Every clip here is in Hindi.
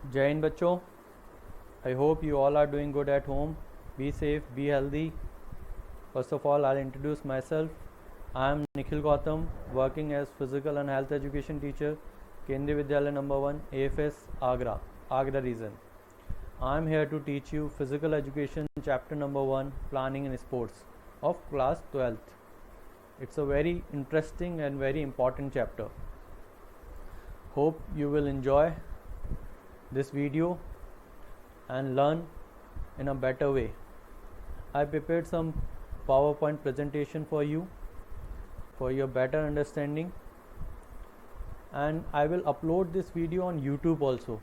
जय हिंद बच्चों. I hope you all are doing good at home. Be safe, be healthy. First of all, I'll introduce myself. I am Nikhil Gautam, working as physical and health education teacher, Kendriya Vidyalaya number 1, AFS Agra, Agra region. I am here to teach you physical education chapter number 1, planning and sports of class 12th. It's a very interesting and very important chapter. Hope you will enjoy this video and learn in a better way. I prepared some PowerPoint presentation for you for your better understanding, and I will upload this video on YouTube also.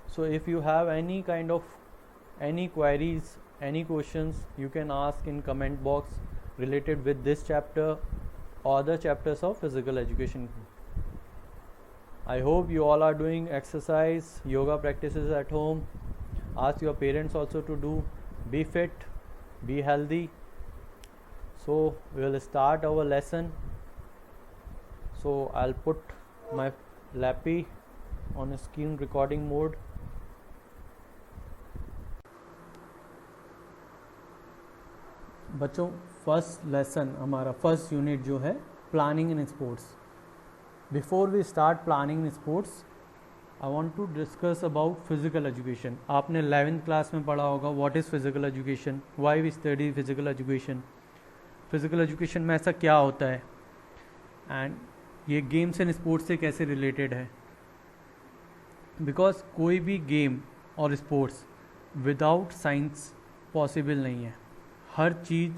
So if you have any queries, any questions, you can ask in comment box related with this chapter or other chapters of physical education. I hope you all are doing exercise, yoga practices at home. Ask your parents also to do. Be fit, be healthy. So we will start our lesson. So I'll put my lappy on screen recording mode. बच्चों, फर्स्ट लेसन हमारा फर्स्ट यूनिट जो है planning in sports. Before we start planning in sports, I want to discuss about physical education. आपने 11th क्लास में पढ़ा होगा what is physical education, why we study physical education. Physical education में ऐसा क्या होता है एंड ये गेम्स एंड स्पोर्ट्स से कैसे रिलेटेड है. बिकॉज कोई भी गेम और स्पोर्ट्स विदाउट साइंस पॉसिबल नहीं है. हर चीज़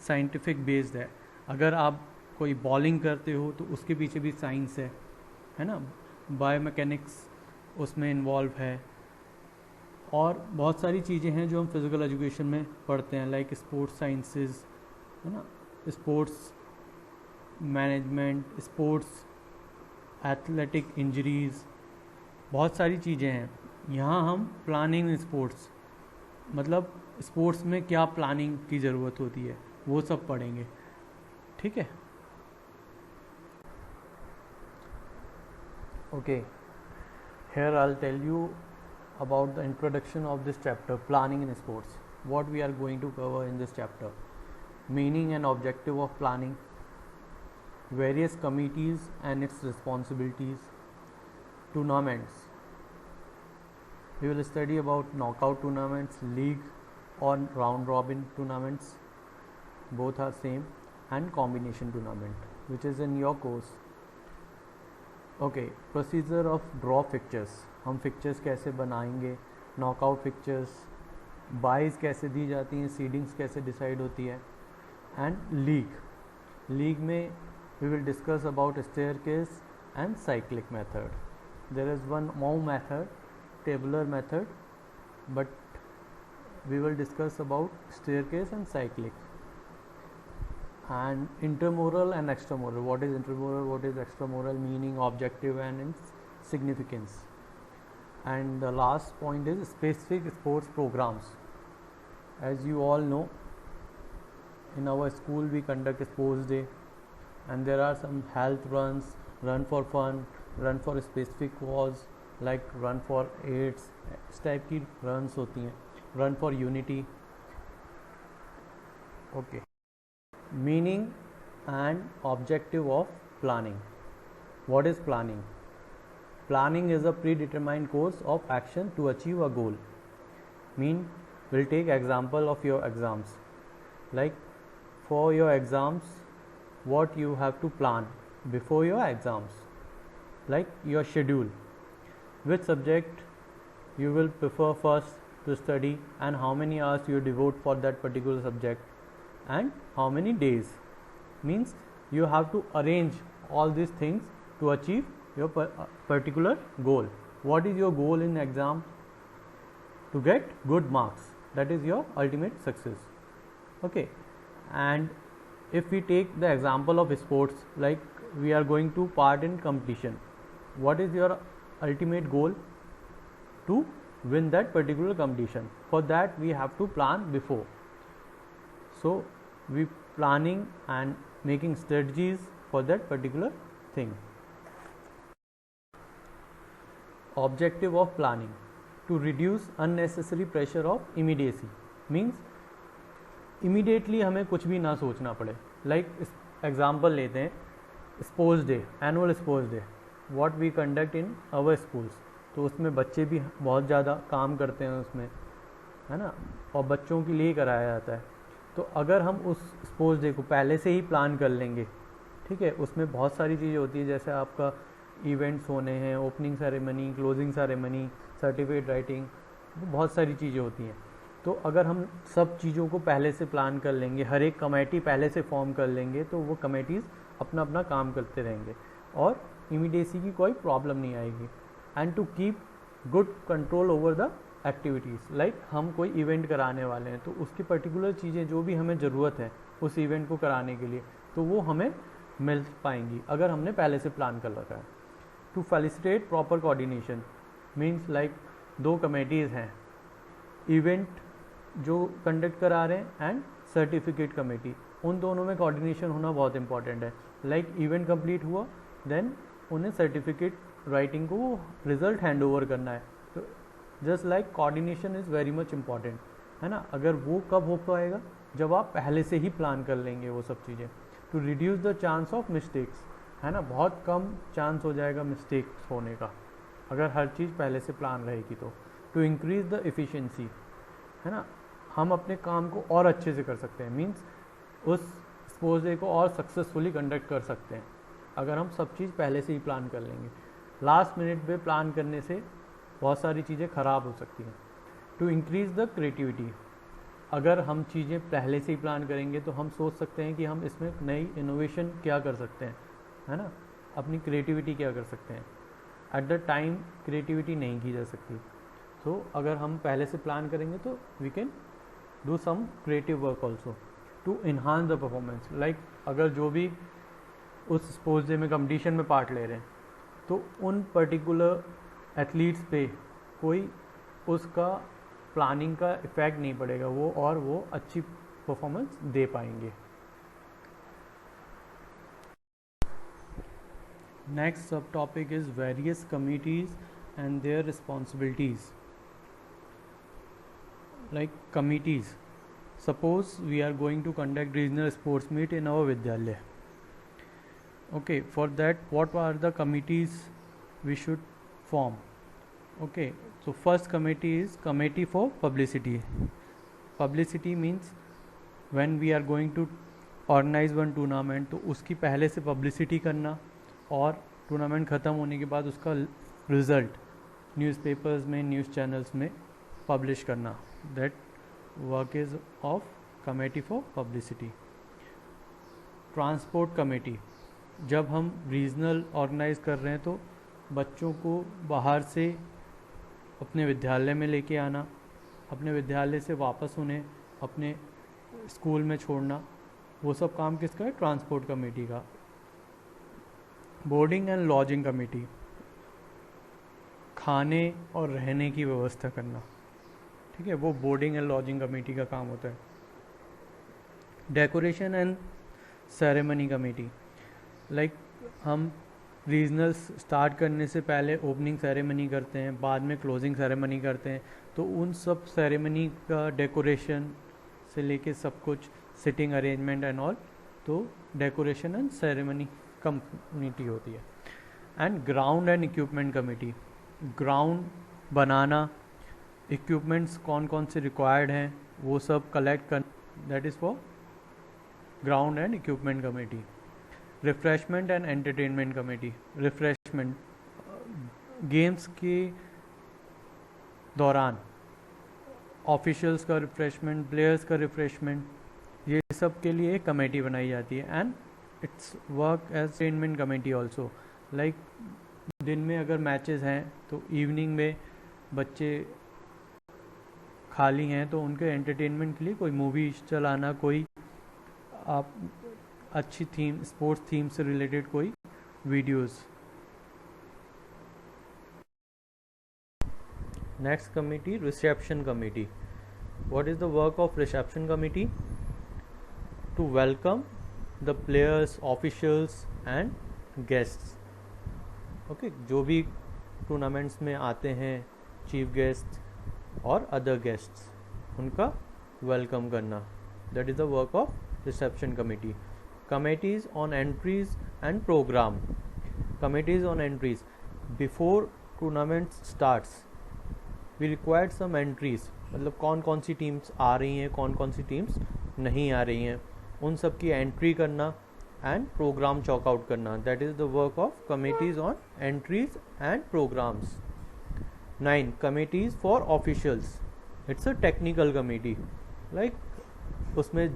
साइंटिफिक बेस्ड है. अगर आप कोई बॉलिंग करते हो तो उसके पीछे भी साइंस है ना. बायोमैकेनिक्स उसमें इन्वॉल्व है और बहुत सारी चीज़ें हैं जो हम फिज़िकल एजुकेशन में पढ़ते हैं, लाइक स्पोर्ट्स साइंसेस है ना, sports management, sports athletic injuries, बहुत सारी चीज़ें हैं. यहाँ हम प्लानिंग स्पोर्ट्स मतलब स्पोर्ट्स में क्या प्लानिंग की ज़रूरत होती है वो सब पढ़ेंगे. ठीक है. Okay, here I'll tell you about the introduction of this chapter, planning in sports. What we are going to cover in this chapter: meaning and objective of planning, various committees and its responsibilities, tournaments. We will study about knockout tournaments, league or round robin tournaments, both are same, and combination tournament, which is in your course. Okay, procedure of draw fixtures. हम फिक्चर्स कैसे बनाएंगे, नॉकआउट फिक्चर्स, बाइज कैसे दी जाती हैं, सीडिंग्स कैसे डिसाइड होती है, एंड लीग में we will discuss about staircase and cyclic method. There is one more method, tabular method, but we will discuss about staircase and cyclic. And intramural and extramural. What is intramural, what is extramural, meaning, objective and its significance. And the last point is specific sports programs. As you all know, in our school we conduct sports day and there are some health runs, run for fun, run for a specific cause, like run for AIDS. इस टाइप की runs होती हैं, run for unity. Okay. Meaning and objective of planning. What is planning? Planning is a predetermined course of action to achieve a goal. We'll take example of your exams. Like for your exams, what you have to plan before your exams, like your schedule, which subject you will prefer first to study and how many hours you devote for that particular subject and how many days. Means you have to arrange all these things to achieve your particular goal. What is your goal in exam? To get good marks. That is your ultimate success. Okay. And if we take the example of sports, like we are going to part in competition, what is your ultimate goal? To win that particular competition. For that we have to plan before. So we planning and making strategies for that particular thing. Objective of planning. To reduce unnecessary pressure of immediacy, means immediately हमें कुछ भी ना सोचना पड़े. लाइक एग्जाम्पल लेते हैं, sports day, annual sports day what we conduct in our schools. तो उसमें बच्चे भी बहुत ज़्यादा काम करते हैं उसमें, है ना, और बच्चों के लिए कराया जाता है. तो अगर हम उस स्पोर्ट्स डे को पहले से ही प्लान कर लेंगे, ठीक है, उसमें बहुत सारी चीज़ें होती है, जैसे आपका इवेंट्स होने हैं, opening ceremony, closing ceremony, certificate writing, बहुत सारी चीज़ें होती हैं. तो अगर हम सब चीज़ों को पहले से प्लान कर लेंगे, हर एक कमेटी पहले से फॉर्म कर लेंगे, तो वो कमेटीज़ अपना अपना काम करते रहेंगे और इमीडिएसी की कोई प्रॉब्लम नहीं आएगी. And to keep good control over the activities, like हम कोई इवेंट कराने वाले हैं तो उसकी पर्टिकुलर चीज़ें जो भी हमें ज़रूरत है उस इवेंट को कराने के लिए, तो वो हमें मिल पाएंगी अगर हमने पहले से प्लान कर रखा है. To facilitate proper coordination means like दो कमेटीज़ हैं, इवेंट जो कंडक्ट करा रहे हैं एंड सर्टिफिकेट कमेटी, उन दोनों में कोऑर्डिनेशन होना बहुत इंपॉर्टेंट है. लाइक इवेंट कंप्लीट हुआ, देन उन्हें सर्टिफिकेट राइटिंग को रिजल्ट हैंड ओवर करना है. तो just like coordination is very much important, है ना. अगर वो कब हो पाएगा, जब आप पहले से ही प्लान कर लेंगे वो सब चीज़ें. To reduce the chance of mistakes, है ना, बहुत कम चांस हो जाएगा मिस्टेक्स होने का अगर हर चीज़ पहले से प्लान रहेगी तो. टू इंक्रीज द एफिशिएंसी, है ना, हम अपने काम को और अच्छे से कर सकते हैं, मीन्स उस स्पोर्ट्स डे को और सक्सेसफुली कंडक्ट कर सकते हैं अगर हम सब चीज़ पहले से ही प्लान कर लेंगे. लास्ट मिनट पे प्लान करने से बहुत सारी चीज़ें ख़राब हो सकती हैं. टू इंक्रीज़ द क्रिएटिविटी, अगर हम चीज़ें पहले से ही प्लान करेंगे तो हम सोच सकते हैं कि हम इसमें नई इनोवेशन क्या कर सकते हैं, है ना, अपनी क्रिएटिविटी क्या कर सकते हैं. एट द टाइम क्रिएटिविटी नहीं की जा सकती. तो अगर हम पहले से प्लान करेंगे तो we can do some creative work also. To enhance the performance, like अगर जो भी उस स्पोर्ट्स डे में कंपटीशन में पार्ट ले रहे हैं तो उन पर्टिकुलर एथलीट्स पे कोई उसका प्लानिंग का इफ़ेक्ट नहीं पड़ेगा, वो अच्छी परफॉर्मेंस दे पाएंगे. नेक्स्ट सब topic is various committees and their responsibilities. Like committees, suppose we are going to conduct regional sports meet in our विद्यालय. Okay, for that what are the committees we should form? Okay, so first committee is committee for publicity. Publicity means when we are going to organize one tournament, तो उसकी पहले से publicity करना और टूर्नामेंट ख़त्म होने के बाद उसका रिज़ल्ट न्यूज़पेपर्स में, न्यूज़ चैनल्स में पब्लिश करना. That work is of committee for publicity. Transport committee, जब हम रीजनल ऑर्गेनाइज कर रहे हैं तो बच्चों को बाहर से अपने विद्यालय में लेके आना, अपने विद्यालय से वापस उन्हें अपने स्कूल में छोड़ना, वो सब काम किसका है, ट्रांसपोर्ट कमेटी का. बोर्डिंग एंड लॉजिंग कमेटी, खाने और रहने की व्यवस्था करना, ठीक है, वो बोर्डिंग एंड लॉजिंग कमेटी का काम होता है. Decoration and ceremony committee, like हम रीजनल्स स्टार्ट करने से पहले ओपनिंग सेरेमनी करते हैं, बाद में क्लोजिंग सेरेमनी करते हैं, तो उन सब सेरेमनी का डेकोरेशन से लेके सब कुछ, सिटिंग अरेंजमेंट एंड ऑल, तो डेकोरेशन एंड सेरेमनी कमेटी होती है. And ground and equipment committee, ground banana, equipments कौन कौन से रिक्वायर्ड हैं वो सब कलेक्ट कर, that is for ground and equipment committee. Refreshment and entertainment committee, refreshment games के दौरान ऑफिशियल्स का रिफ्रेशमेंट, प्लेयर्स का रिफ्रेशमेंट, ये सब के लिए एक कमेटी बनाई जाती है. And its work as entertainment committee also. Like दिन में अगर मैचेस हैं तो इवनिंग में बच्चे खाली हैं तो उनके एंटरटेनमेंट के लिए कोई मूवी चलाना, कोई आप अच्छी थीम, स्पोर्ट्स थीम से रिलेटेड कोई videos. Next committee, reception committee. What is the work of reception committee? To welcome the players, officials and guests. Okay, जो भी टूर्नामेंट्स में आते हैं चीफ गेस्ट और अदर गेस्ट्स, उनका वेलकम करना, that is the work of reception committee. Committees on entries and program. Committees on entries, before tournament starts we required some entries, मतलब कौन कौन सी टीम्स आ रही हैं, कौन कौन सी टीम्स नहीं आ रही हैं, उन सब की एंट्री करना एंड प्रोग्राम चॉक आउट करना, that is the work of committees on entries and programs. 9. Committees for officials. It's a technical committee, like उसमें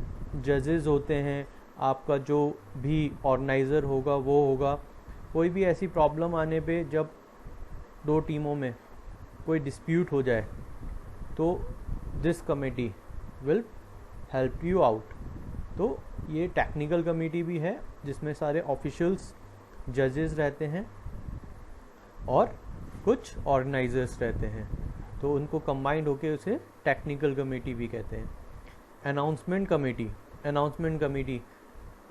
जजेस होते हैं, आपका जो भी ऑर्गेनाइज़र होगा वो होगा. कोई भी ऐसी प्रॉब्लम आने पे, जब दो टीमों में कोई डिस्प्यूट हो जाए, तो this committee will help you out. तो ये टेक्निकल कमेटी भी है जिसमें सारे ऑफिशियल्स, जजेस रहते हैं और कुछ ऑर्गेनाइजर्स रहते हैं, तो उनको कंबाइंड होके उसे टेक्निकल कमेटी भी कहते हैं. Announcement committee. अनाउंसमेंट कमेटी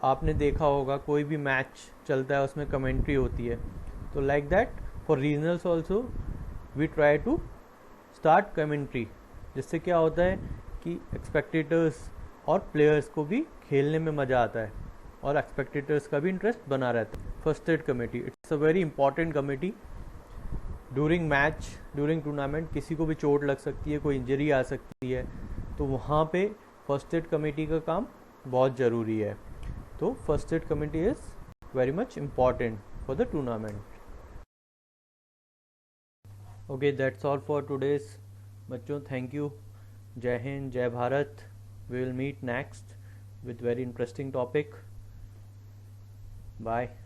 आपने देखा होगा, कोई भी मैच चलता है उसमें कमेंट्री होती है, तो like that for regionals also we try to start commentary, जिससे क्या होता है कि एक्सपेक्टेटर्स और प्लेयर्स को भी खेलने में मज़ा आता है और एक्सपेक्टेटर्स का भी इंटरेस्ट बना रहता है. First aid committee, it's a very important committee. During match, during tournament किसी को भी चोट लग सकती है, कोई इंजरी आ सकती है, तो वहाँ पे फर्स्ट एड कमेटी का काम बहुत ज़रूरी है. तो first aid committee is very much important for the tournament. Okay, that's all for today's बच्चों. Thank you. जय हिंद, जय Bharat. We will meet next with very interesting topic. Bye.